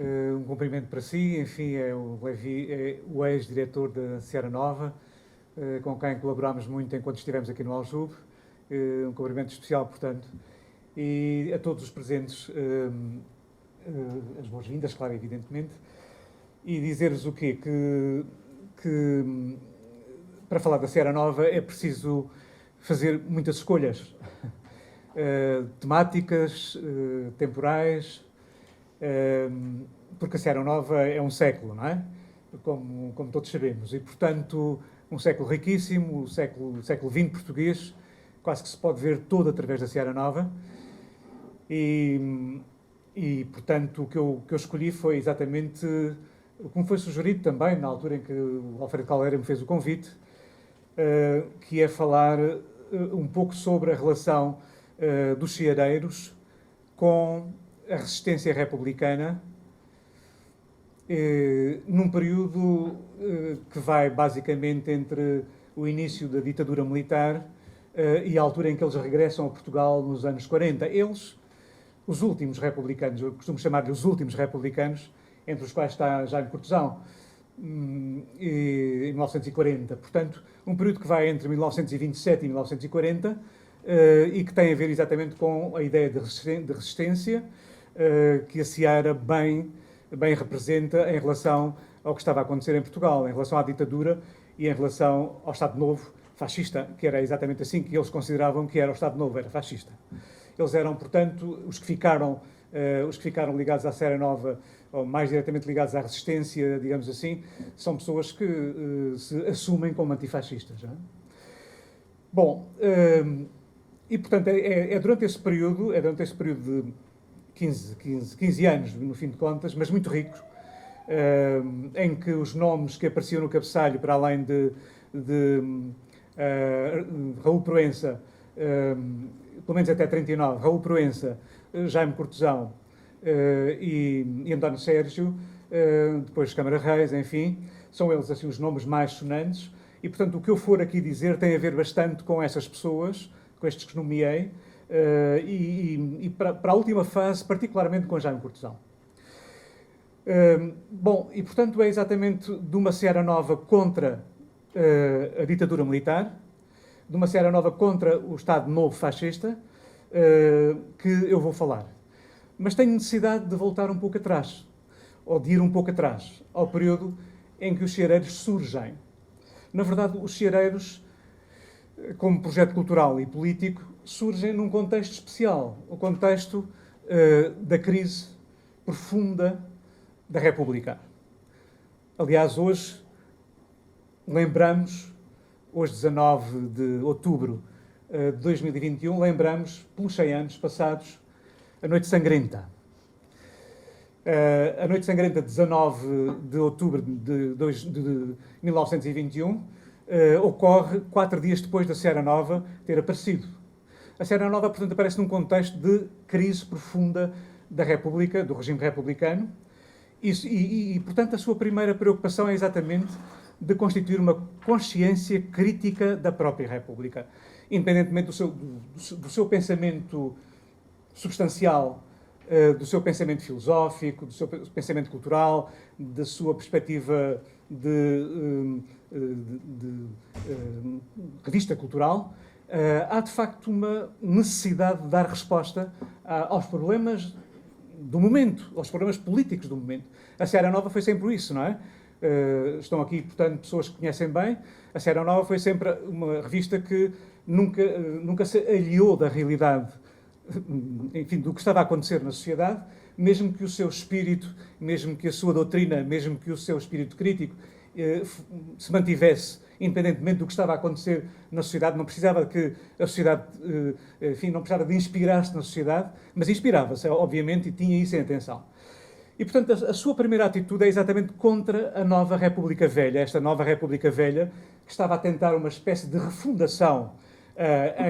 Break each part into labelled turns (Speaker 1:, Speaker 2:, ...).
Speaker 1: Um cumprimento para si, enfim, é o Levi, é o ex-diretor da Seara Nova, com quem colaborámos muito enquanto estivemos aqui no Aljube. Um cumprimento especial, portanto, e a todos os presentes, as boas-vindas, claro, evidentemente, e dizer-vos o quê? Que para falar da Seara Nova é preciso fazer muitas escolhas temáticas, temporais, porque a Seara Nova é um século, não é? Como todos sabemos, e portanto um século riquíssimo, o século XX português, quase que se pode ver todo através da Seara Nova, e portanto o que eu escolhi foi exatamente, como foi sugerido também na altura em que o Alfredo Caldeira me fez o convite, que é falar um pouco sobre a relação dos ceareiros com a resistência republicana, num período que vai basicamente entre o início da ditadura militar e a altura em que eles regressam a Portugal nos anos 40. Eles, os últimos republicanos, eu costumo chamar-lhe os últimos republicanos, entre os quais está Jaime Cortesão, em 1940. Portanto, um período que vai entre 1927 e 1940 e que tem a ver exatamente com a ideia de resistência que a Seara bem representa em relação ao que estava a acontecer em Portugal, em relação à ditadura e em relação ao Estado Novo fascista, que era exatamente assim que eles consideravam que era o Estado Novo, era fascista. Eles eram, portanto, os que ficaram ligados à Seara Nova, ou mais diretamente ligados à resistência, digamos assim, são pessoas que se assumem como antifascistas. Não é? Bom, e portanto é durante esse período de 15 anos, no fim de contas, mas muito ricos, em que os nomes que apareciam no cabeçalho, para além de Raul Proença, pelo menos até 39, Raul Proença, Jaime Cortesão e António Sérgio, depois Câmara Reis, enfim, são eles assim os nomes mais sonantes, e portanto o que eu for aqui dizer tem a ver bastante com essas pessoas, com estes que nomeei, e para a última fase, particularmente com Jaime Cortesão. Bom, e portanto é exatamente de uma Seara Nova contra a ditadura militar, de uma Seara Nova contra o Estado Novo fascista, que eu vou falar. Mas tenho necessidade de voltar um pouco atrás, ou de ir um pouco atrás, ao período em que os ceareiros surgem. Na verdade, os ceareiros, como projeto cultural e político, surgem num contexto especial, o contexto da crise profunda da República. Aliás, hoje lembramos, hoje 19 de outubro de 2021, lembramos, pelos 100 anos passados, a Noite Sangrenta. A Noite Sangrenta, 19 de outubro de 1921, ocorre 4 dias depois da Seara Nova ter aparecido. A Seara Nova, portanto, aparece num contexto de crise profunda da República, do regime republicano, e, portanto, a sua primeira preocupação é exatamente de constituir uma consciência crítica da própria República, independentemente do seu pensamento substancial, do seu pensamento filosófico, do seu pensamento cultural, da sua perspectiva de revista cultural. Há, de facto, uma necessidade de dar resposta aos problemas do momento, aos problemas políticos do momento. A Seara Nova foi sempre isso, não é? Estão aqui, portanto, pessoas que conhecem bem. A Seara Nova foi sempre uma revista que nunca se aliou da realidade, enfim, do que estava a acontecer na sociedade, mesmo que o seu espírito, mesmo que a sua doutrina, mesmo que o seu espírito crítico se mantivesse independentemente do que estava a acontecer na sociedade. Não precisava que a sociedade, enfim, não precisava de inspirar-se na sociedade, mas inspirava-se, obviamente, e tinha isso em atenção. E, portanto, a sua primeira atitude é exatamente contra a nova República Velha, esta nova República Velha que estava a tentar uma espécie de refundação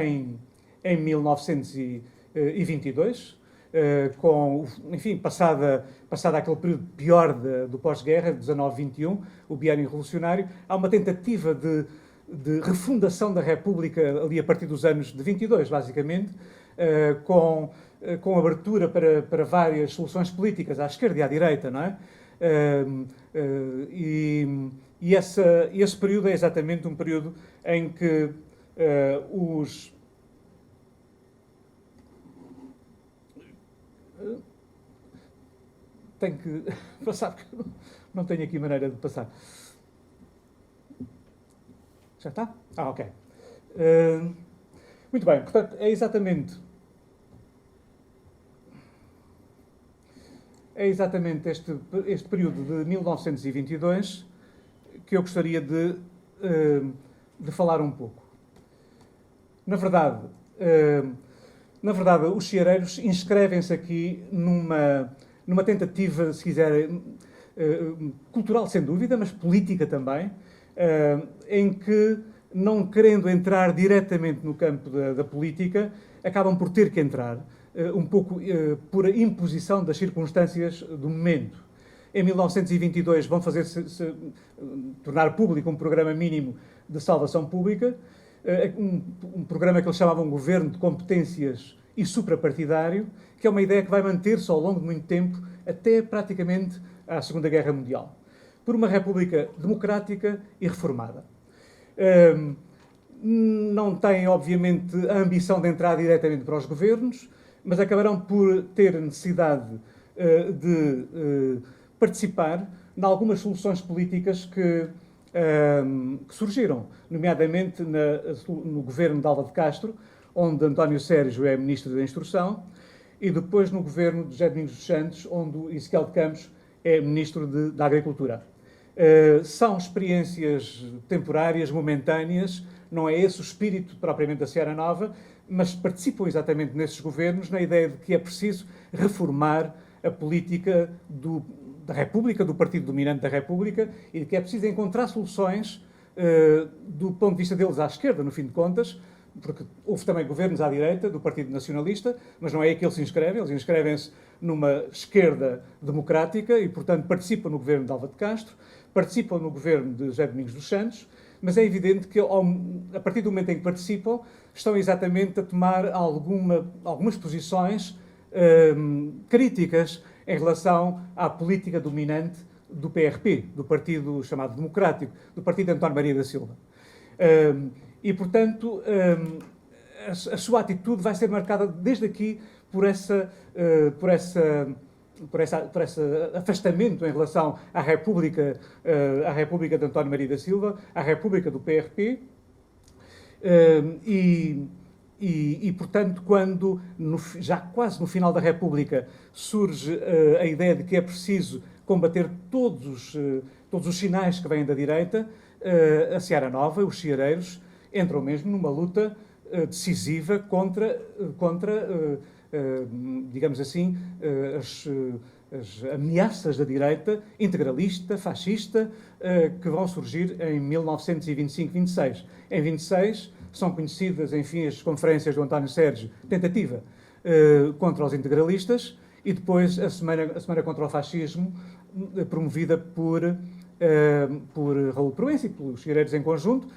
Speaker 1: em 1922, com, enfim, passada aquele período pior do pós-guerra, 19-21, o biênio revolucionário, há uma tentativa de refundação da República ali a partir dos anos de 22, basicamente, com abertura para várias soluções políticas, à esquerda e à direita, não é? E esse período é exatamente um período em que os... Tenho que passar, porque não tenho aqui maneira de passar. Já está? Ok. Muito bem, portanto, é exatamente este período de 1922 que eu gostaria de falar um pouco. Na verdade, os chiareiros inscrevem-se aqui numa tentativa, se quiserem, cultural sem dúvida, mas política também, em que, não querendo entrar diretamente no campo da política, acabam por ter que entrar, um pouco por imposição das circunstâncias do momento. Em 1922 vão tornar público um programa mínimo de salvação pública, um programa que eles chamavam Governo de Competências e Suprapartidário, que é uma ideia que vai manter-se ao longo de muito tempo, até praticamente à Segunda Guerra Mundial, por uma república democrática e reformada. Não têm, obviamente, a ambição de entrar diretamente para os governos, mas acabarão por ter a necessidade de participar em algumas soluções políticas que surgiram, nomeadamente no governo de Alva de Castro, onde António Sérgio é Ministro da Instrução, e depois no governo de José Domingos dos Santos, onde Ezequiel de Campos é Ministro da Agricultura. São experiências temporárias, momentâneas, não é esse o espírito propriamente da Seara Nova, mas participam exatamente nesses governos na ideia de que é preciso reformar a política da República, do partido dominante da República, e de que é preciso encontrar soluções do ponto de vista deles à esquerda, no fim de contas, porque houve também governos à direita do Partido Nacionalista, mas não é aí que eles se inscrevem. Eles inscrevem-se numa esquerda democrática e, portanto, participam no governo de Alva de Castro, participam no governo de José Domingos dos Santos, mas é evidente que, a partir do momento em que participam, estão exatamente a tomar algumas posições críticas em relação à política dominante do PRP, do Partido chamado Democrático, do Partido de António Maria da Silva. E, portanto, a sua atitude vai ser marcada desde aqui por esse afastamento em relação à República de António Maria da Silva, à República do PRP, e portanto, quando, já quase no final da República, surge a ideia de que é preciso combater todos os sinais que vêm da direita, a Seara Nova, os chiareiros, entram mesmo numa luta decisiva contra digamos assim, as ameaças da direita integralista, fascista, que vão surgir em 1925-26. Em 26 são conhecidas, enfim, as conferências do António Sérgio, tentativa contra os integralistas, e depois a Semana contra o Fascismo, promovida por Raul Proença e pelos chiareiros em conjunto,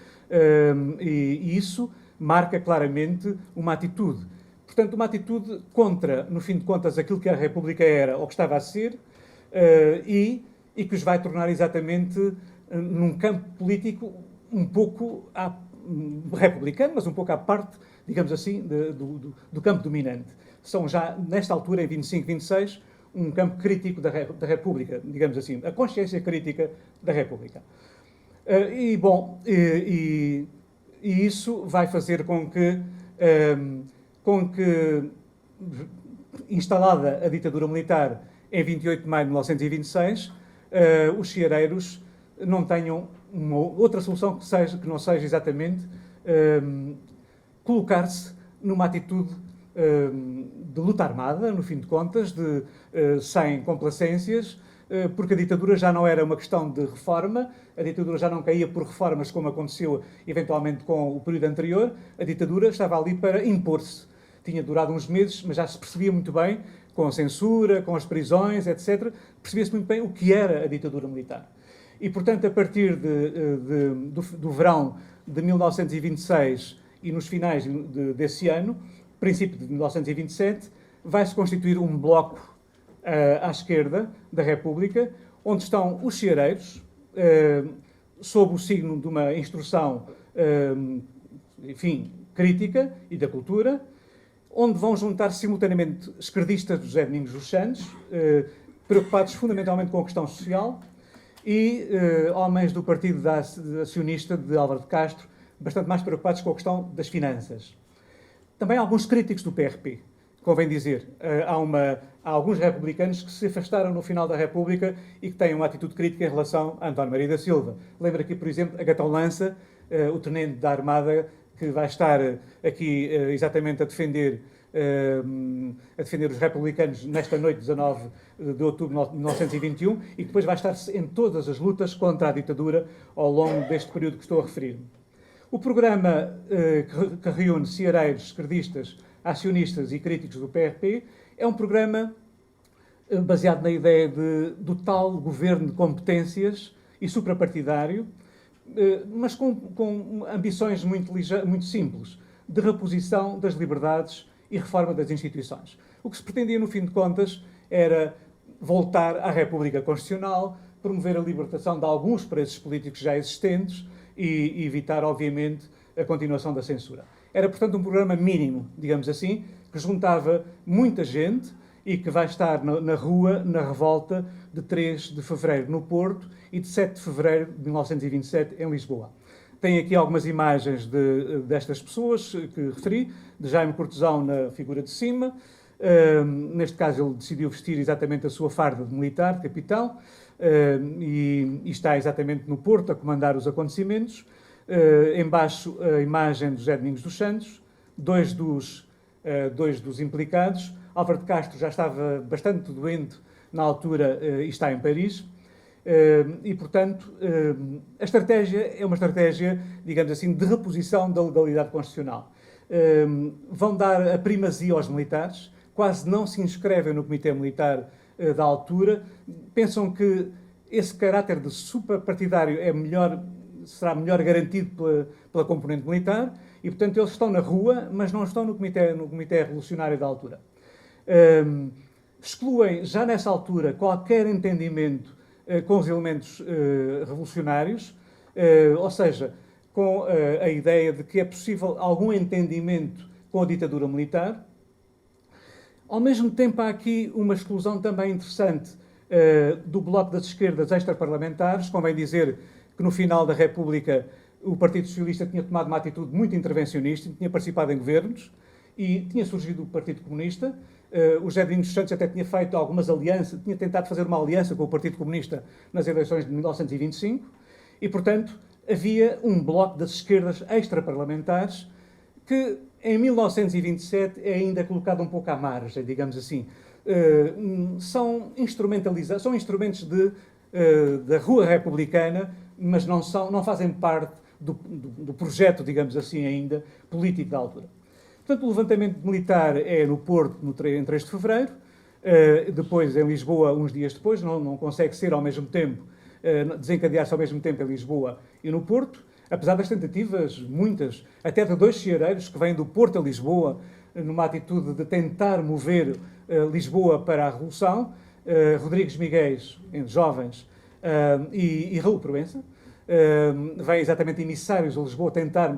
Speaker 1: e isso marca claramente uma atitude. Portanto, uma atitude contra, no fim de contas, aquilo que a República era ou que estava a ser, e que os vai tornar exatamente num campo político um pouco republicano, mas um pouco à parte, digamos assim, do campo dominante. São já, nesta altura, em 25, 26, um campo crítico da República, digamos assim, a consciência crítica da República. E isso vai fazer com que, instalada a ditadura militar em 28 de maio de 1926, os chiareiros não tenham uma outra solução que não seja exatamente colocar-se numa atitude de luta armada, no fim de contas, sem complacências, porque a ditadura já não era uma questão de reforma, a ditadura já não caía por reformas como aconteceu eventualmente com o período anterior, a ditadura estava ali para impor-se. Tinha durado uns meses, mas já se percebia muito bem, com a censura, com as prisões, etc., percebia-se muito bem o que era a ditadura militar. E, portanto, a partir do verão de 1926 e nos finais desse ano, princípio de 1927, vai-se constituir um bloco à esquerda da República, onde estão os ceareiros, sob o signo de uma instrução, enfim, crítica e da cultura, onde vão juntar simultaneamente esquerdistas do José Domingos dos Santos, preocupados fundamentalmente com a questão social, e homens do Partido Acionista de Álvaro de Castro, bastante mais preocupados com a questão das finanças. Também alguns críticos do PRP, convém dizer. Há alguns republicanos que se afastaram no final da República e que têm uma atitude crítica em relação a António Maria da Silva. Lembra aqui, por exemplo, a Gatão Lança, o tenente da Armada, que vai estar aqui exatamente a defender os republicanos nesta noite, 19 de outubro de 1921, e que depois vai estar em todas as lutas contra a ditadura ao longo deste período que estou a referir. O programa que reúne ceareiros, esquerdistas, acionistas e críticos do PRP é um programa baseado na ideia do tal governo de competências e suprapartidário, mas com ambições muito simples, de reposição das liberdades e reforma das instituições. O que se pretendia, no fim de contas, era voltar à República Constitucional, promover a libertação de alguns presos políticos já existentes e evitar, obviamente, a continuação da censura. Era, portanto, um programa mínimo, digamos assim, que juntava muita gente e que vai estar na rua, na revolta de 3 de fevereiro no Porto e de 7 de fevereiro de 1927 em Lisboa. Tem aqui algumas imagens destas pessoas que referi, de Jaime Cortesão na figura de cima. Neste caso, ele decidiu vestir exatamente a sua farda de militar, de capitão, e está exatamente no Porto a comandar os acontecimentos. Embaixo, a imagem de José Domingos dos Santos, dois dos implicados. Álvaro de Castro já estava bastante doente na altura e está em Paris. E, portanto, a estratégia é uma estratégia, digamos assim, de reposição da legalidade constitucional. Vão dar a primazia aos militares, quase não se inscrevem no Comitê Militar da altura, pensam que esse caráter de suprapartidário será melhor garantido pela componente militar e, portanto, eles estão na rua, mas não estão no Comitê Revolucionário da altura. Excluem, já nessa altura, qualquer entendimento com os elementos revolucionários, ou seja, com a ideia de que é possível algum entendimento com a ditadura militar. Ao mesmo tempo, há aqui uma exclusão também interessante do Bloco das Esquerdas extraparlamentares. Convém dizer que no final da República o Partido Socialista tinha tomado uma atitude muito intervencionista, tinha participado em governos e tinha surgido o Partido Comunista. O José Domingos dos Santos até tinha feito algumas alianças, tinha tentado fazer uma aliança com o Partido Comunista nas eleições de 1925 e, portanto, havia um bloco das esquerdas extraparlamentares que, em 1927, é ainda colocado um pouco à margem, digamos assim. São instrumentos da rua republicana, mas não fazem parte do projeto, digamos assim, ainda político da altura. Portanto, o levantamento militar é no Porto, em 3 de fevereiro, depois em Lisboa, uns dias depois, não consegue ser ao mesmo tempo, desencadear-se ao mesmo tempo em Lisboa e no Porto, apesar das tentativas, muitas, até de 2 ceareiros que vêm do Porto a Lisboa, numa atitude de tentar mover Lisboa para a Revolução, Rodrigues Miguéis, jovens, e Raul Proença. Vêm exatamente emissários a Lisboa tentar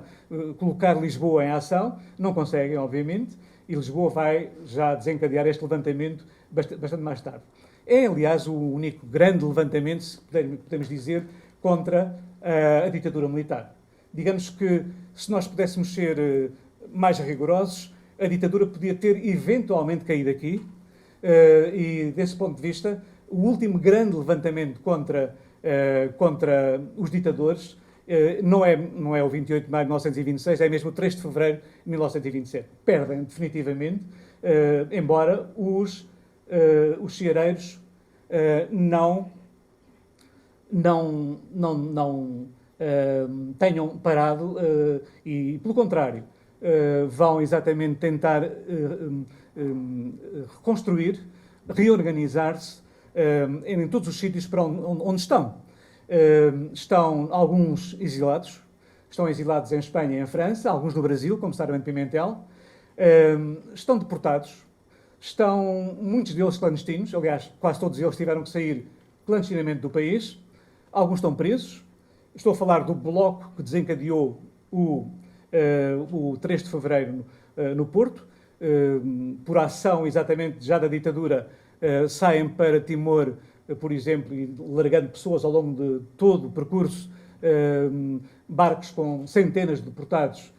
Speaker 1: colocar Lisboa em ação, não conseguem, obviamente, e Lisboa vai já desencadear este levantamento bastante mais tarde. É, aliás, o único grande levantamento, se podemos dizer, contra a ditadura militar. Digamos que, se nós pudéssemos ser mais rigorosos, a ditadura podia ter eventualmente caído aqui, e, desse ponto de vista, o último grande levantamento contra os ditadores não é o 28 de maio de 1926, é mesmo o 3 de fevereiro de 1927. Perdem definitivamente, embora os ceareiros não tenham parado e, pelo contrário, vão exatamente tentar reconstruir, reorganizar-se em todos os sítios para onde estão. Estão alguns exilados, estão exilados em Espanha e em França, alguns no Brasil, como Sarmento Pimentel, estão deportados, muitos deles clandestinos, aliás, quase todos eles tiveram que sair clandestinamente do país, alguns estão presos. Estou a falar do bloco que desencadeou o 3 de fevereiro no Porto, por ação exatamente já da ditadura, saem para Timor, por exemplo, e largando pessoas ao longo de todo o percurso, barcos com centenas de deportados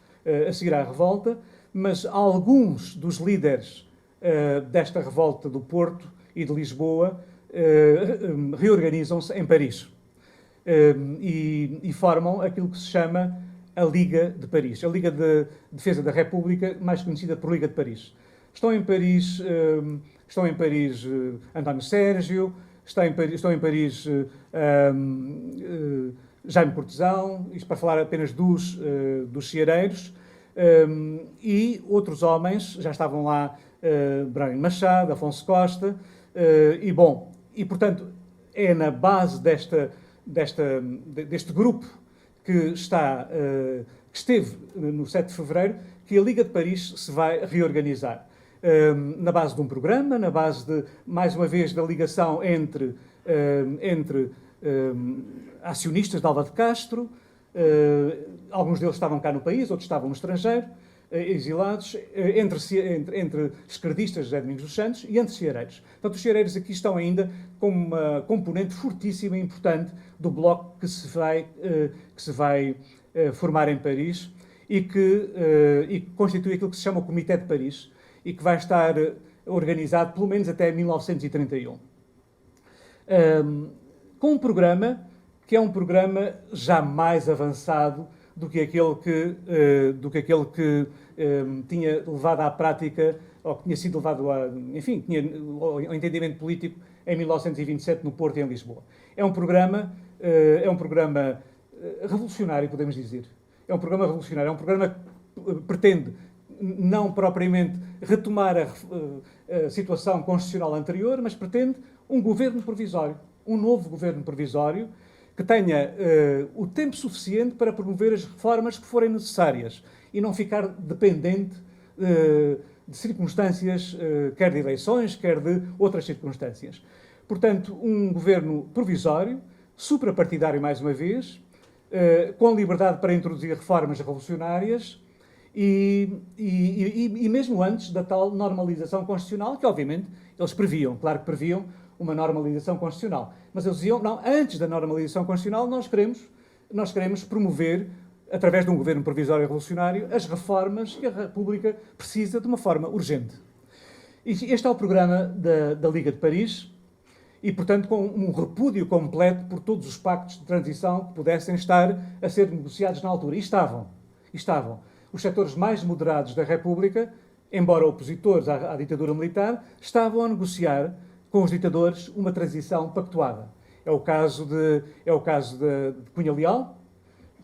Speaker 1: a seguir à revolta, mas alguns dos líderes desta revolta do Porto e de Lisboa reorganizam-se em Paris e formam aquilo que se chama a Liga de Paris, a Liga de Defesa da República, mais conhecida por Liga de Paris. Estão em Paris António Sérgio, estão em Paris Jaime Cortesão, isto para falar apenas dos ceareiros, e outros homens, já estavam lá Brânio Machado, Afonso Costa, e portanto é na base deste grupo que esteve no 7 de fevereiro que a Liga de Paris se vai reorganizar. Na base de um programa, na base mais uma vez, da ligação entre acionistas de Alva de Castro, alguns deles estavam cá no país, outros estavam no estrangeiro, exilados, entre esquerdistas, José Domingos dos Santos, e entre ceareiros. Portanto, os ceareiros aqui estão ainda como uma componente fortíssima e importante do bloco que se vai formar em Paris e que constitui aquilo que se chama o Comitê de Paris e que vai estar organizado pelo menos até 1931. Com um programa que é um programa já mais avançado do que aquele que tinha levado à prática, ou que tinha sido levado ao entendimento político em 1927 no Porto e em Lisboa. É um programa revolucionário, podemos dizer. É um programa revolucionário, é um programa que pretende não propriamente retomar a situação constitucional anterior, mas pretende um governo provisório, um novo governo provisório, que tenha o tempo suficiente para promover as reformas que forem necessárias e não ficar dependente de circunstâncias, quer de eleições, quer de outras circunstâncias. Portanto, um governo provisório, suprapartidário mais uma vez, com liberdade para introduzir reformas revolucionárias e mesmo antes da tal normalização constitucional, que obviamente eles previam, claro que previam, uma normalização constitucional. Mas eles diziam, não, antes da normalização constitucional, nós queremos promover, através de um governo provisório e revolucionário, as reformas que a República precisa de uma forma urgente. E este é o programa da Liga de Paris e, portanto, com um repúdio completo por todos os pactos de transição que pudessem estar a ser negociados na altura. E estavam. Os setores mais moderados da República, embora opositores à ditadura militar, estavam a negociar com os ditadores uma transição pactuada. É o caso de Cunha Leal,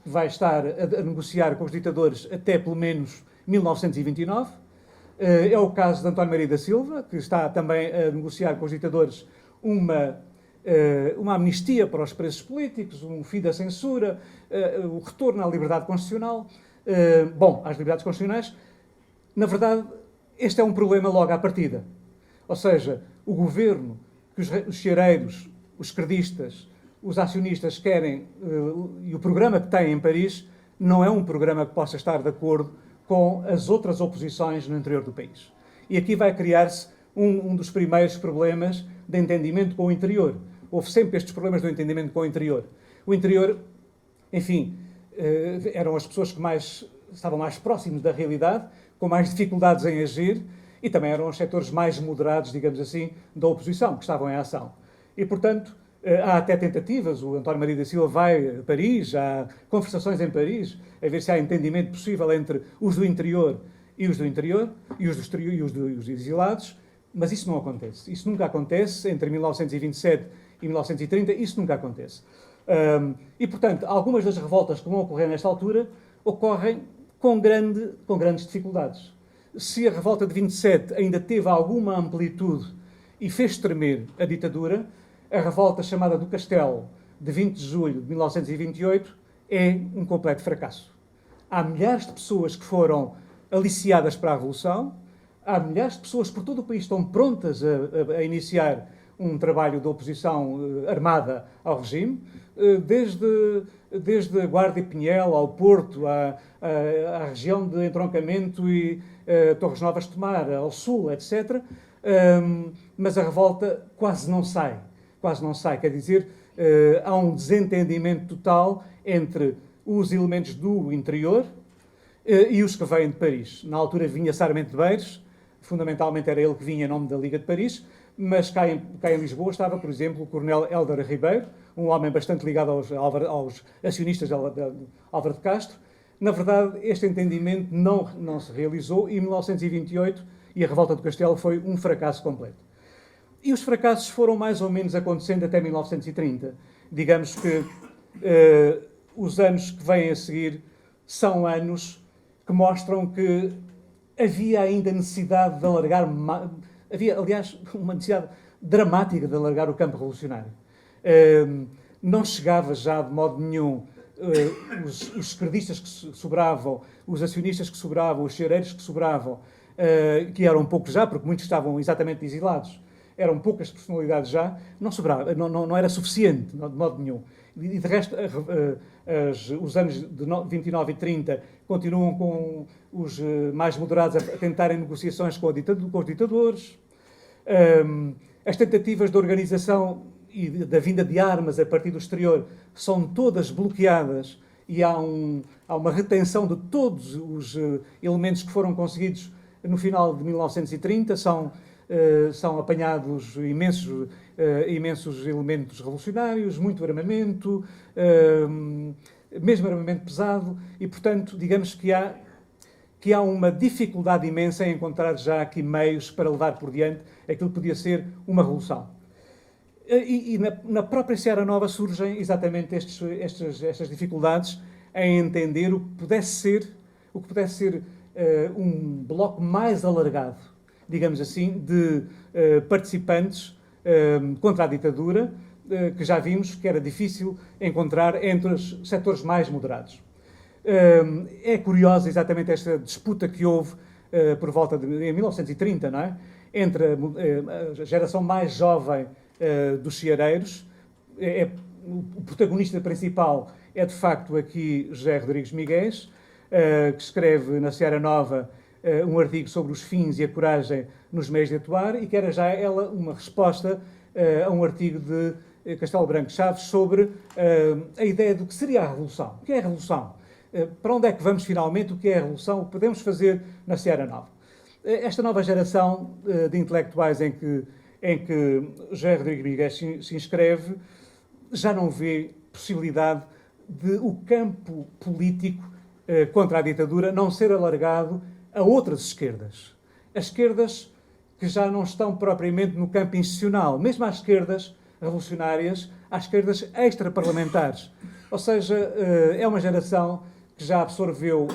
Speaker 1: que vai estar a negociar com os ditadores até pelo menos 1929. É o caso de António Maria da Silva, que está também a negociar com os ditadores uma amnistia para os presos políticos, um fim da censura, o retorno à liberdade constitucional. Às liberdades constitucionais. Na verdade, este é um problema logo à partida. Ou seja, o governo que os ceareiros, os esquerdistas, os acionistas querem, e o programa que têm em Paris, não é um programa que possa estar de acordo com as outras oposições no interior do país. E aqui vai criar-se um dos primeiros problemas de entendimento com o interior. Houve sempre estes problemas do entendimento com o interior. O interior, enfim, eram as pessoas que estavam mais próximos da realidade, com mais dificuldades em agir, e também eram os setores mais moderados, digamos assim, da oposição, que estavam em ação. E, portanto, há até tentativas, o António Maria da Silva vai a Paris, há conversações em Paris, a ver se há entendimento possível entre os do interior e os dos exilados, mas isso não acontece. Isso nunca acontece, entre 1927 e 1930, isso nunca acontece. E, portanto, algumas das revoltas que vão ocorrer nesta altura ocorrem com grandes dificuldades. Se a revolta de 27 ainda teve alguma amplitude e fez tremer a ditadura, a revolta chamada do Castelo, de 20 de julho de 1928, é um completo fracasso. Há milhares de pessoas que foram aliciadas para a Revolução. Há milhares de pessoas por todo o país que estão prontas a iniciar um trabalho de oposição armada ao regime, desde a Guarda e Pinhel ao Porto, à região de entroncamento e Torres Novas de Tomar, ao sul, etc. Mas a revolta quase não sai, quer dizer, há um desentendimento total entre os elementos do interior e os que vêm de Paris. Na altura vinha Sarmento de Beiros, fundamentalmente era ele que vinha em nome da Liga de Paris, mas cá em Lisboa estava, por exemplo, o coronel Hélder Ribeiro, um homem bastante ligado aos acionistas de Álvaro de Castro. Na verdade, este entendimento não se realizou e em 1928 e a Revolta do Castelo foi um fracasso completo. E os fracassos foram mais ou menos acontecendo até 1930. Digamos que os anos que vêm a seguir são anos que mostram que havia ainda necessidade de alargar... Havia, aliás, uma necessidade dramática de alargar o campo revolucionário. Não chegava já de modo nenhum os esquerdistas que sobravam, os acionistas que sobravam, os cheireiros que sobravam, que eram poucos já, porque muitos estavam exatamente exilados, eram poucas personalidades já, não sobrava, não era suficiente, de modo nenhum. E de resto, os anos de 29 e 30 continuam com os mais moderados a tentarem negociações com os ditadores. As tentativas de organização e da vinda de armas a partir do exterior são todas bloqueadas e há uma retenção de todos os elementos que foram conseguidos no final de 1930. São apanhados imensos elementos revolucionários, muito armamento, mesmo armamento pesado, e, portanto, digamos que há uma dificuldade imensa em encontrar já aqui meios para levar por diante aquilo que podia ser uma revolução. E na própria Seara Nova surgem exatamente estas dificuldades em entender o que pudesse ser um bloco mais alargado, digamos assim, de participantes contra a ditadura, que já vimos que era difícil encontrar entre os setores mais moderados. É curiosa exatamente esta disputa que houve por volta de 1930, não é? Entre a geração mais jovem dos ceareiros. O protagonista principal é, de facto, aqui José Rodrigues Migués, que escreve na Seara Nova um artigo sobre os fins e a coragem nos meios de atuar, e que era já ela uma resposta a um artigo de Castelo Branco Chaves sobre a ideia do que seria a Revolução. O que é a Revolução? Para onde é que vamos finalmente? O que é a Revolução? O que podemos fazer na Seara Nova? Esta nova geração de intelectuais em que José Rodrigues Migués se inscreve já não vê possibilidade de o campo político contra a ditadura não ser alargado a outras esquerdas. As esquerdas que já não estão propriamente no campo institucional, mesmo às esquerdas revolucionárias, às esquerdas extraparlamentares. Ou seja, é uma geração que já absorveu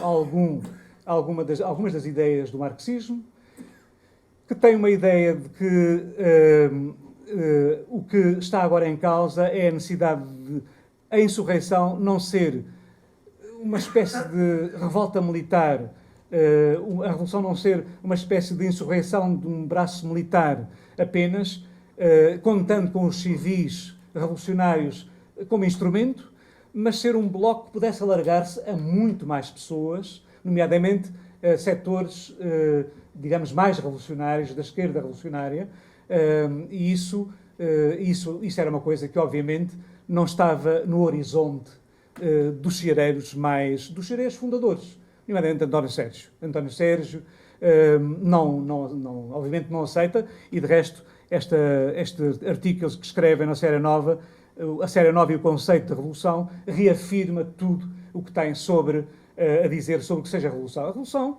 Speaker 1: algumas das ideias do marxismo, que tem uma ideia de que o que está agora em causa é a necessidade de a insurreição não ser uma espécie de revolta militar, a revolução não ser uma espécie de insurreição de um braço militar apenas, contando com os civis revolucionários como instrumento, mas ser um bloco que pudesse alargar-se a muito mais pessoas, nomeadamente setores, digamos, mais revolucionários, da esquerda revolucionária, e isso era uma coisa que, obviamente, não estava no horizonte dos ceareiros fundadores, nomeadamente António Sérgio. António Sérgio obviamente não aceita, e de resto estes artigos que escrevem na Seara Nova, a Seara Nova e o conceito de revolução, reafirma tudo o que tem a dizer sobre o que seja a Revolução. A Revolução,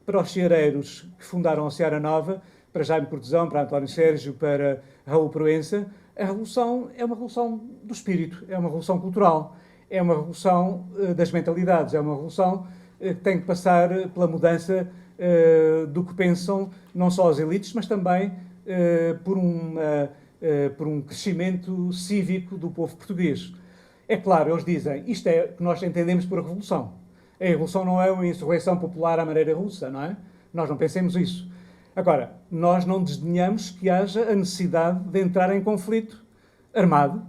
Speaker 1: para os ceareiros que fundaram a Seara Nova, para Jaime Cortesão, para António Sérgio, para Raul Proença, a Revolução é uma revolução do espírito, é uma revolução cultural, é uma revolução das mentalidades, é uma revolução que tem que passar pela mudança do que pensam não só as elites, mas também por um crescimento cívico do povo português. É claro, eles dizem, isto é o que nós entendemos por revolução. A evolução não é uma insurreição popular à maneira russa, não é? Nós não pensemos isso. Agora, nós não desdenhamos que haja a necessidade de entrar em conflito armado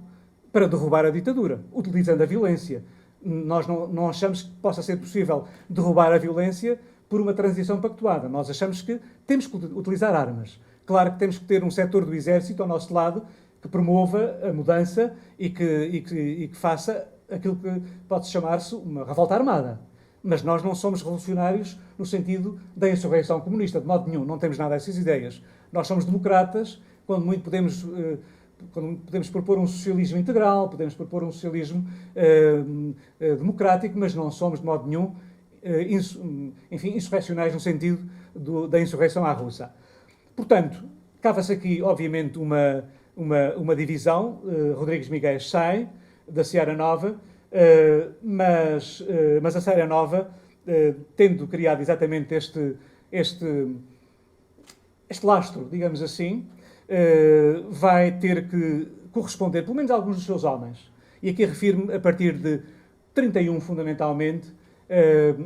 Speaker 1: para derrubar a ditadura, utilizando a violência. Nós não achamos que possa ser possível derrubar a violência por uma transição pactuada. Nós achamos que temos que utilizar armas. Claro que temos que ter um setor do exército ao nosso lado que promova a mudança e que faça aquilo que pode chamar-se uma revolta armada. Mas nós não somos revolucionários no sentido da insurreição comunista, de modo nenhum, não temos nada dessas ideias. Nós somos democratas, quando muito podemos propor um socialismo integral, podemos propor um socialismo democrático, mas não somos de modo nenhum insurrecionais no sentido da insurreição à russa. Portanto, cava-se aqui, obviamente, uma divisão. Rodrigues Miguel sai da Seara Nova, mas a Seara Nova, tendo criado exatamente este lastro, digamos assim, vai ter que corresponder, pelo menos a alguns dos seus homens. E aqui refiro-me, a partir de 31, fundamentalmente,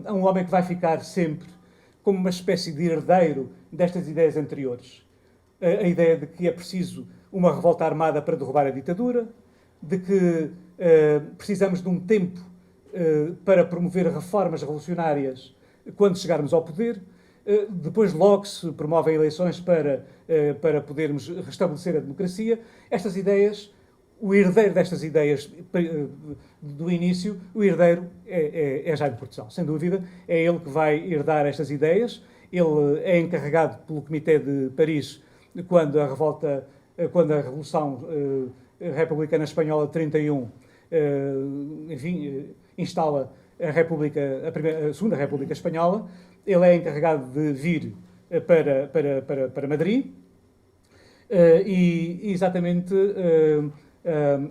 Speaker 1: a um homem que vai ficar sempre como uma espécie de herdeiro destas ideias anteriores. A ideia de que é preciso uma revolta armada para derrubar a ditadura, de que precisamos de um tempo para promover reformas revolucionárias quando chegarmos ao poder. Depois logo se promovem eleições para podermos restabelecer a democracia. Estas ideias, o herdeiro destas ideias do início, o herdeiro é Jaime Cortesão, sem dúvida. É ele que vai herdar estas ideias. Ele é encarregado pelo Comitê de Paris quando a Revolução Republicana Espanhola de 31, instala a Segunda República Espanhola. Ele é encarregado de vir para Madrid e exatamente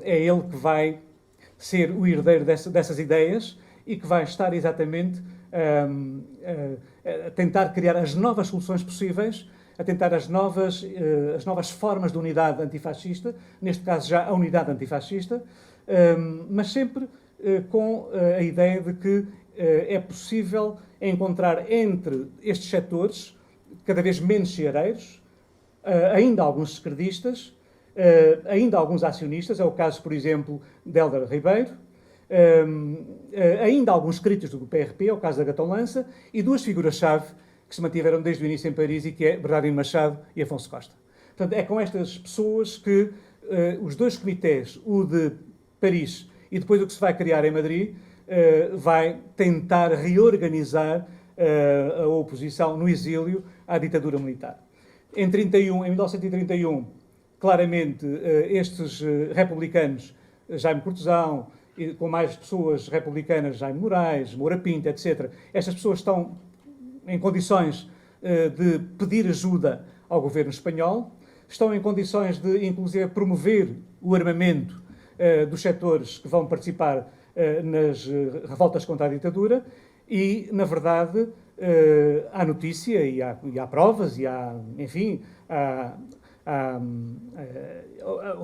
Speaker 1: é ele que vai ser o herdeiro dessas ideias e que vai estar exatamente a tentar criar as novas soluções possíveis, a tentar as novas formas de unidade antifascista, neste caso já a unidade antifascista, mas sempre com a ideia de que é possível encontrar entre estes setores, cada vez menos ceareiros, ainda alguns esquerdistas, ainda alguns acionistas, é o caso, por exemplo, de Hélder Ribeiro, ainda alguns críticos do PRP, é o caso da Gatão Lança, e duas figuras-chave que se mantiveram desde o início em Paris e que é Bernardino Machado e Afonso Costa. Portanto, é com estas pessoas que os dois comitês, o de Paris e depois o que se vai criar em Madrid, vai tentar reorganizar a oposição no exílio à ditadura militar. Em 1931, claramente, estes republicanos, Jaime Cortesão, e com mais pessoas republicanas, Jaime Moraes, Moura Pinto, etc., estas pessoas estão em condições de pedir ajuda ao governo espanhol, estão em condições de, inclusive, promover o armamento dos setores que vão participar nas revoltas contra a ditadura e, na verdade, há notícia e há provas e há, enfim,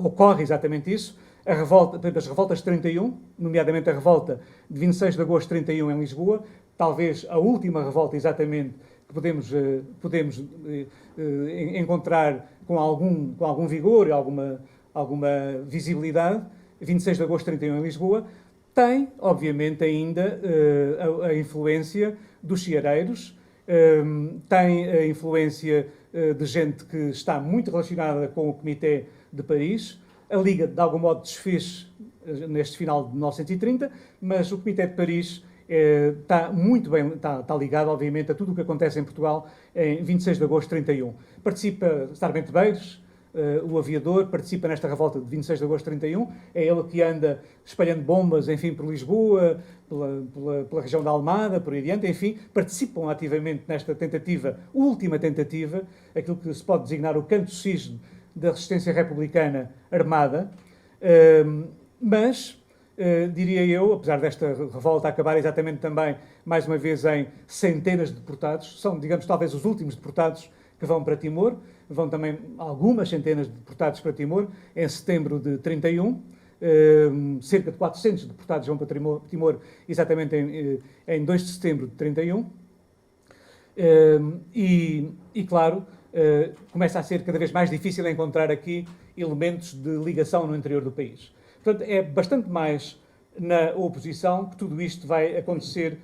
Speaker 1: ocorre exatamente isso. As revoltas de 31, nomeadamente a revolta de 26 de agosto de 31 em Lisboa, talvez a última revolta exatamente que podemos encontrar com algum vigor e alguma visibilidade, 26 de agosto de 31 em Lisboa, tem, obviamente, ainda a influência dos ceareiros, tem a influência de gente que está muito relacionada com o Comitê de Paris. A Liga, de algum modo, desfez neste final de 1930, mas o Comitê de Paris está muito bem, está ligado, obviamente, a tudo o que acontece em Portugal em 26 de agosto de 31. Participa Sarmento Beiros, o aviador, participa nesta revolta de 26 de agosto de 31. É ele que anda espalhando bombas, enfim, por Lisboa, pela região da Almada, por aí adiante, enfim, participam ativamente nesta tentativa, última tentativa, aquilo que se pode designar o canto cisne da resistência republicana armada, mas diria eu, apesar desta revolta acabar exatamente também, mais uma vez, em centenas de deportados, são, digamos, talvez os últimos deportados que vão para Timor, vão também algumas centenas de deportados para Timor, em setembro de 31, cerca de 400 deportados vão para Timor, exatamente em 2 de setembro de 31. Claro, começa a ser cada vez mais difícil encontrar aqui elementos de ligação no interior do país. Portanto, é bastante mais na oposição que tudo isto vai acontecer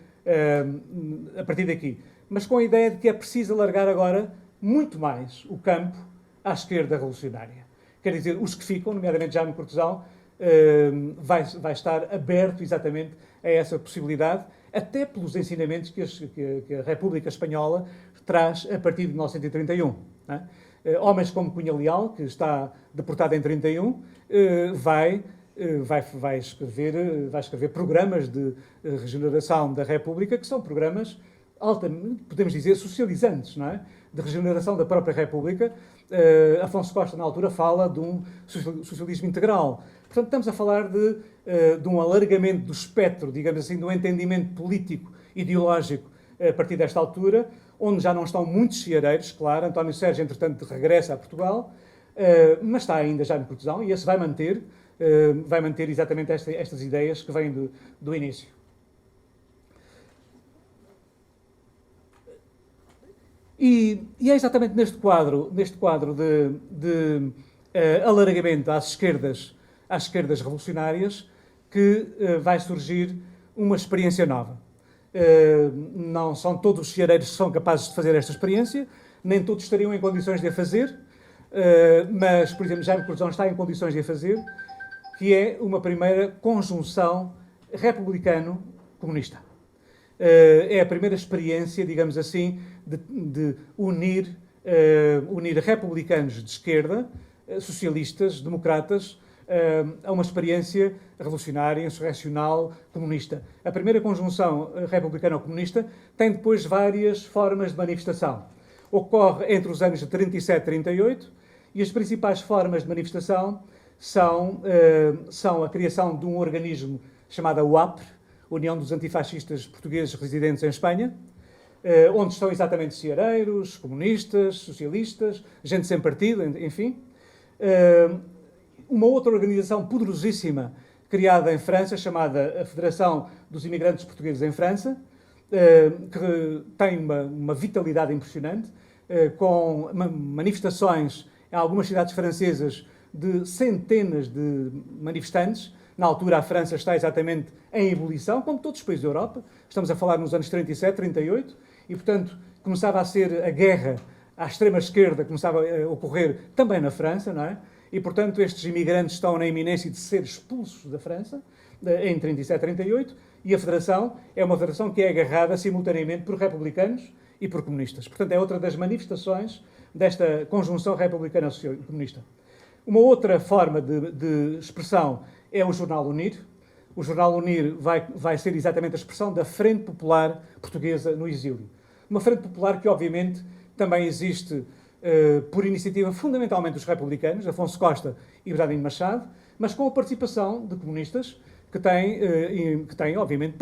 Speaker 1: a partir daqui. Mas com a ideia de que é preciso alargar agora muito mais o campo à esquerda revolucionária. Quer dizer, os que ficam, nomeadamente Jaime Cortesão, vai estar aberto exatamente a essa possibilidade, até pelos ensinamentos que a República Espanhola traz a partir de 1931. Não é? Homens como Cunha Leal, que está deportado em 31, vai escrever programas de regeneração da República, que são programas altamente, podemos dizer, socializantes, não é? De regeneração da própria República. Afonso Costa, na altura, fala de um socialismo integral. Portanto, estamos a falar de um alargamento do espectro, digamos assim, do entendimento político, ideológico, a partir desta altura, onde já não estão muitos ceareiros, claro. António Sérgio, entretanto, regressa a Portugal, mas está ainda já no Cortesão, e esse vai manter exatamente estas ideias que vêm do início. E é exatamente neste quadro de alargamento às esquerdas revolucionárias que vai surgir uma experiência nova. Não são todos os ceareiros que são capazes de fazer esta experiência, nem todos estariam em condições de a fazer, mas, por exemplo, Jaime Cortesão está em condições de a fazer, que é uma primeira conjunção republicano-comunista. É a primeira experiência, digamos assim, de unir republicanos de esquerda, socialistas, democratas, a uma experiência revolucionária, insurrecional, comunista. A primeira conjunção republicano-comunista tem depois várias formas de manifestação. Ocorre entre os anos de 37 e 38 e as principais formas de manifestação são a criação de um organismo chamado UAPR, União dos Antifascistas Portugueses Residentes em Espanha, onde estão exatamente ceareiros, comunistas, socialistas, gente sem partido, enfim. Uma outra organização poderosíssima criada em França, chamada a Federação dos Imigrantes Portugueses em França, que tem uma vitalidade impressionante, com manifestações em algumas cidades francesas de centenas de manifestantes. Na altura, a França está exatamente em ebulição, como todos os países da Europa. Estamos a falar nos anos 37, 38, e, portanto, começava a ser a guerra à extrema-esquerda, começava a ocorrer também na França, não é? E, portanto, estes imigrantes estão na iminência de ser expulsos da França, em 37, 38, e a Federação é uma federação que é agarrada simultaneamente por republicanos e por comunistas. Portanto, é outra das manifestações desta conjunção republicana-comunista. Uma outra forma de expressão é o Jornal Unir. O Jornal Unir vai ser exatamente a expressão da Frente Popular Portuguesa no exílio. Uma Frente Popular que, obviamente, também existe por iniciativa fundamentalmente dos republicanos, Afonso Costa e Bernardino Machado, mas com a participação de comunistas que têm obviamente,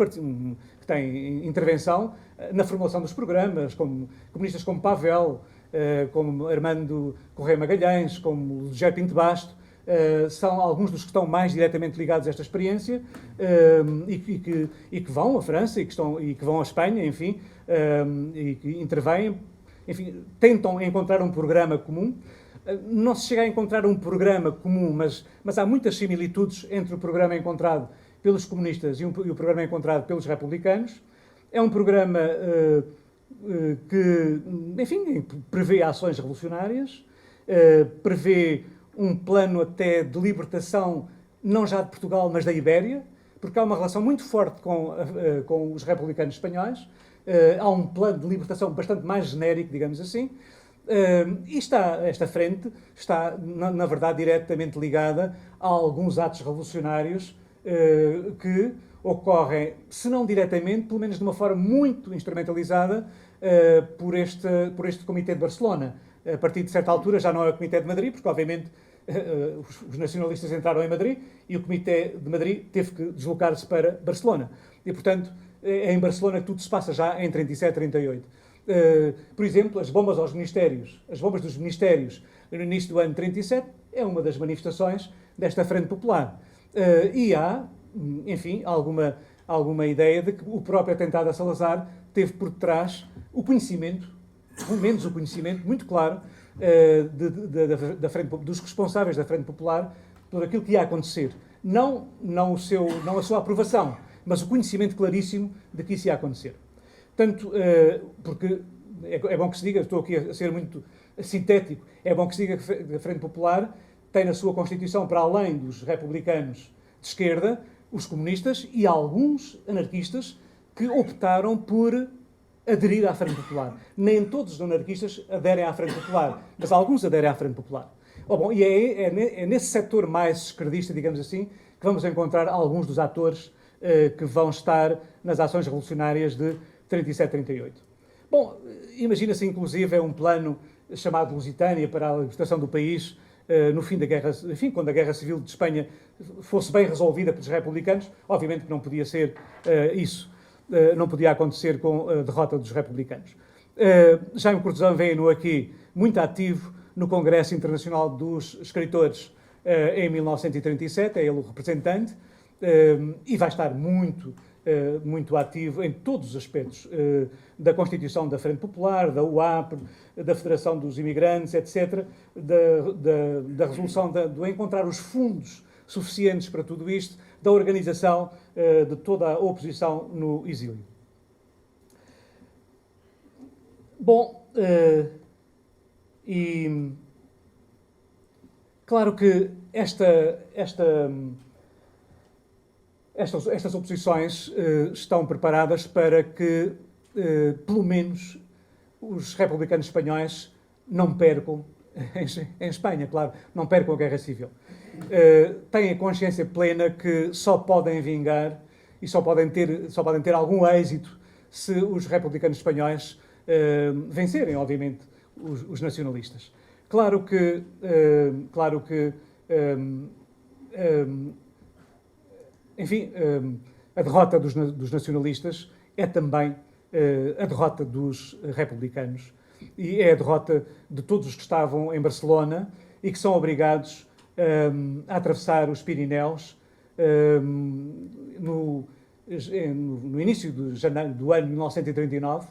Speaker 1: que têm intervenção na formulação dos programas, como comunistas como Pavel, como Armando Correia Magalhães, como José Pinto Basto, são alguns dos que estão mais diretamente ligados a esta experiência e que vão à França e que vão à Espanha, enfim, e que intervêm, enfim, tentam encontrar um programa comum. Não se chega a encontrar um programa comum, mas há muitas similitudes entre o programa encontrado pelos comunistas e o programa encontrado pelos republicanos. É um programa que, enfim, prevê ações revolucionárias, prevê um plano até de libertação, não já de Portugal, mas da Ibéria, porque há uma relação muito forte com os republicanos espanhóis. Há um plano de libertação bastante mais genérico, digamos assim, e esta frente está, na verdade, diretamente ligada a alguns atos revolucionários que ocorrem, se não diretamente, pelo menos de uma forma muito instrumentalizada por este Comitê de Barcelona. A partir de certa altura já não é o Comitê de Madrid, porque obviamente os nacionalistas entraram em Madrid e o Comitê de Madrid teve que deslocar-se para Barcelona. E, portanto, é em Barcelona que tudo se passa já em 37, 38. Por exemplo, as bombas aos ministérios, as bombas dos ministérios no início do ano 37, é uma das manifestações desta Frente Popular. E há, enfim, alguma ideia de que o próprio atentado a Salazar teve por detrás o conhecimento, pelo menos o conhecimento muito claro, da Frente, dos responsáveis da Frente Popular por aquilo que ia acontecer. Não a sua aprovação, mas o conhecimento claríssimo de que isso ia acontecer. Portanto, porque é bom que se diga, estou aqui a ser muito sintético, é bom que se diga que a Frente Popular tem na sua Constituição, para além dos republicanos de esquerda, os comunistas e alguns anarquistas que optaram por aderir à Frente Popular. Nem todos os anarquistas aderem à Frente Popular, mas alguns aderem à Frente Popular. E é nesse setor mais esquerdista, digamos assim, que vamos encontrar alguns dos atores que vão estar nas ações revolucionárias de 37-38. Bom, imagina-se inclusive um plano chamado Lusitânia para a libertação do país no fim da guerra, enfim, quando a Guerra Civil de Espanha fosse bem resolvida pelos republicanos. Obviamente que não podia ser isso. Não podia acontecer com a derrota dos republicanos. Jaime Cortesão veio aqui muito ativo no Congresso Internacional dos Escritores em 1937, é ele o representante, e vai estar muito ativo em todos os aspectos da Constituição da Frente Popular, da UAP, da Federação dos Imigrantes, etc., da resolução, de encontrar os fundos suficientes para tudo isto, da organização de toda a oposição no exílio. Bom, e claro que estas oposições estão preparadas para que, pelo menos, os republicanos espanhóis não percam, em Espanha, claro, não percam a guerra civil. Têm a consciência plena que só podem vingar e só podem ter algum êxito se os republicanos espanhóis vencerem, obviamente, os nacionalistas. Claro que enfim, a derrota dos nacionalistas é também a derrota dos republicanos e é a derrota de todos os que estavam em Barcelona e que são obrigados a atravessar os Pirineus no início do ano 1939,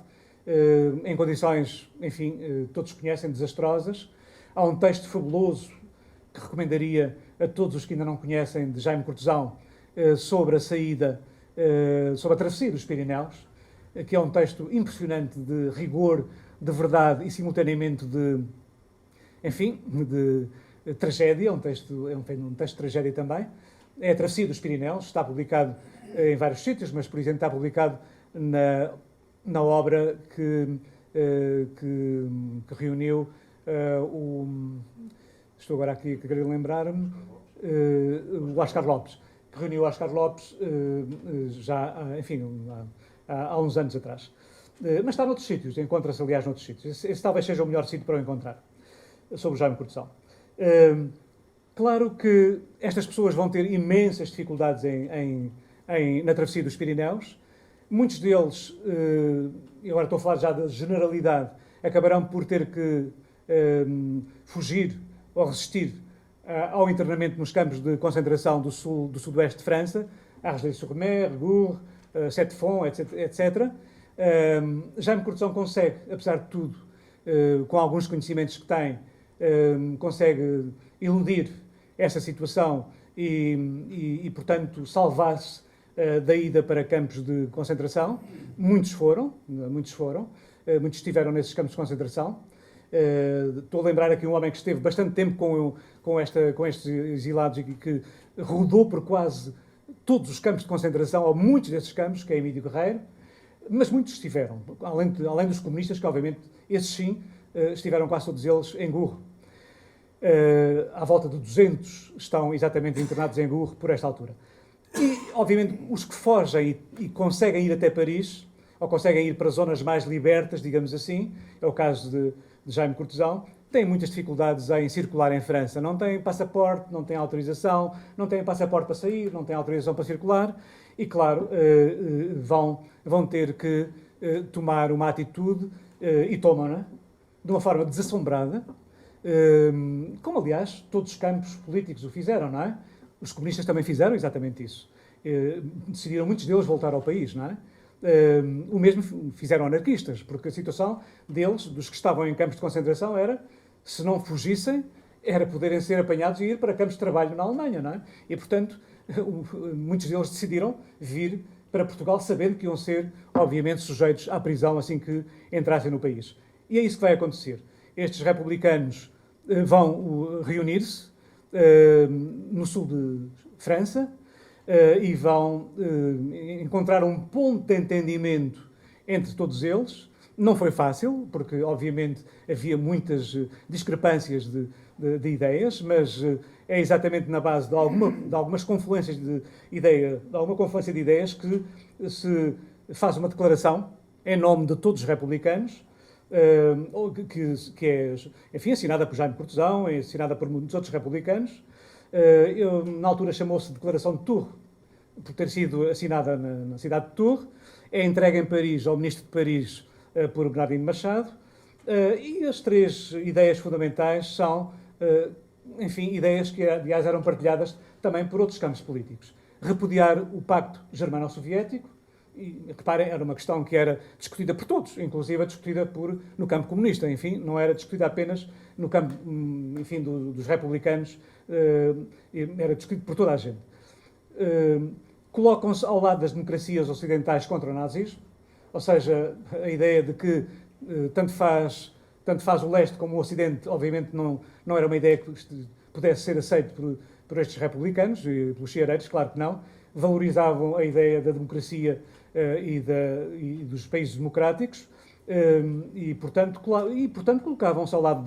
Speaker 1: em condições, enfim, todos conhecem, desastrosas. Há um texto fabuloso que recomendaria a todos os que ainda não conhecem, de Jaime Cortesão, sobre a saída, sobre a travessia dos Pirineus, que é um texto impressionante de rigor, de verdade e simultaneamente de tragédia. Um texto de tragédia também. É a travessia dos Pirineus, está publicado em vários sítios, mas, por exemplo, está publicado na obra que reuniu estou agora aqui a querer lembrar-me, o Oscar Lopes, que reuniu o Oscar Lopes já, enfim, há uns anos atrás. Mas está noutros sítios, encontra-se, aliás, noutros sítios. Esse talvez seja o melhor sítio para o encontrar, sobre o Jaime Cortesão. Claro que estas pessoas vão ter imensas dificuldades na travessia dos Pirineus. Muitos deles, e agora estou a falar já da generalidade, acabarão por ter que fugir ou resistir ao internamento nos campos de concentração do sudoeste de França, Argelès-sur-Mer, Gour, Sept-Fonds, etc. Jaime Cortesão consegue, apesar de tudo, com alguns conhecimentos que tem, consegue iludir essa situação e portanto, salvar-se da ida para campos de concentração. Muitos estiveram nesses campos de concentração. Estou a lembrar aqui um homem que esteve bastante tempo com estes exilados e que rodou por quase todos os campos de concentração, ou muitos desses campos, que é Emílio Guerreiro, mas muitos estiveram, além dos comunistas, que obviamente, esses sim, estiveram quase todos eles em Gour. À volta de 200 estão exatamente internados em Gour por esta altura. E, obviamente, os que fogem e conseguem ir até Paris, ou conseguem ir para zonas mais libertas, digamos assim, é o caso de Jaime Cortesão, têm muitas dificuldades em circular em França. Não têm passaporte, não têm autorização, não têm passaporte para sair, não têm autorização para circular e, claro, vão ter que tomar uma atitude e tomam-na de uma forma desassombrada, como, aliás, todos os campos políticos o fizeram, não é? Os comunistas também fizeram exatamente isso. Decidiram muitos deles voltar ao país, não é? O mesmo fizeram anarquistas, porque a situação deles, dos que estavam em campos de concentração, era, se não fugissem, era poderem ser apanhados e ir para campos de trabalho na Alemanha, não é? E, portanto, muitos deles decidiram vir para Portugal, sabendo que iam ser, obviamente, sujeitos à prisão assim que entrassem no país. E é isso que vai acontecer. Estes republicanos vão reunir-se no sul de França e vão encontrar um ponto de entendimento entre todos eles. Não foi fácil, porque, obviamente, havia muitas discrepâncias de ideias, mas é exatamente na base de algumas confluências de alguma confluência de ideias que se faz uma declaração em nome de todos os republicanos, que é, enfim, assinada por Jaime Cortesão, é assinada por muitos outros republicanos. Na altura chamou-se Declaração de Tours, por ter sido assinada na cidade de Tours. É entregue em Paris ao ministro de Paris por Bernardino Machado. E as três ideias fundamentais são, enfim, ideias que, aliás, eram partilhadas também por outros campos políticos. Repudiar o Pacto Germano-Soviético, e, reparem, era uma questão que era discutida por todos, inclusive discutida no campo comunista, enfim, não era discutida apenas no campo, enfim, dos republicanos, era discutido por toda a gente. Colocam-se ao lado das democracias ocidentais contra o nazismo, ou seja, a ideia de que tanto faz o leste como o ocidente, obviamente não era uma ideia que pudesse ser aceita por estes republicanos e pelos xareiros, claro que não. Valorizavam a ideia da democracia e dos países democráticos e, portanto, colocavam-se ao lado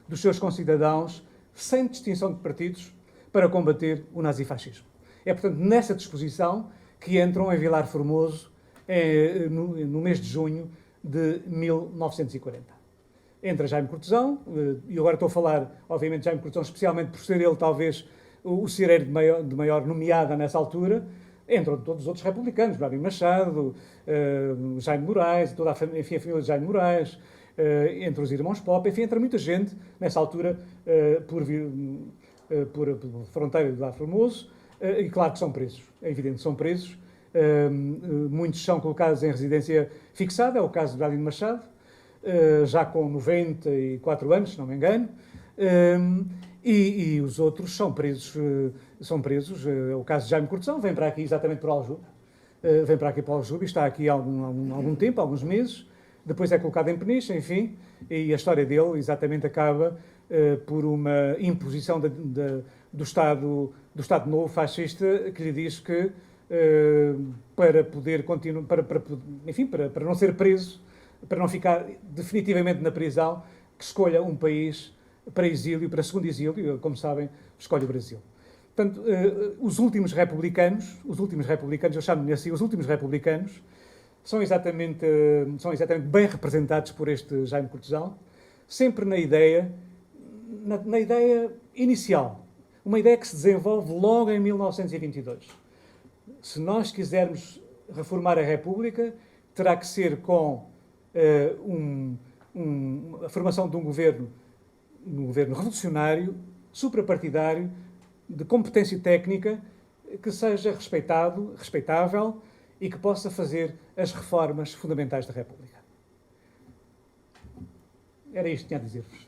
Speaker 1: dos seus concidadãos sem distinção de partidos para combater o nazifascismo. É, portanto, nessa disposição que entram em Vilar Formoso no mês de junho de 1940. Entra Jaime Cortesão, e agora estou a falar, obviamente, de Jaime Cortesão, especialmente por ser ele, talvez, o cireiro de maior nomeada nessa altura. Entram todos os outros republicanos, Bernardino Machado, Jaime Moraes, enfim, a família de Jaime Moraes, entre os irmãos Pop, enfim, entra muita gente nessa altura por fronteira de Vilar Formoso, e claro que são presos, é evidente, são presos. Muitos são colocados em residência fixada, é o caso de Bernardino Machado, já com 94 anos, se não me engano, e os outros são presos. É o caso de Jaime Cortesão, vem para aqui exatamente por Aljube, e está aqui há algum tempo, alguns meses, depois é colocado em Peniche, enfim, e a história dele exatamente acaba por uma imposição do Estado Novo fascista, que lhe diz que para poder continuar, para não ser preso, para não ficar definitivamente na prisão, que escolha um país para exílio, para segundo exílio, como sabem, escolhe o Brasil. Portanto, os últimos republicanos, eu chamo-lhe assim, os últimos republicanos, são exatamente bem representados por este Jaime Cortesão, sempre na ideia inicial, uma ideia que se desenvolve logo em 1922. Se nós quisermos reformar a República, terá que ser com a formação de um governo revolucionário, suprapartidário, de competência técnica, que seja respeitável e que possa fazer as reformas fundamentais da República. Era isto que tinha a dizer-vos.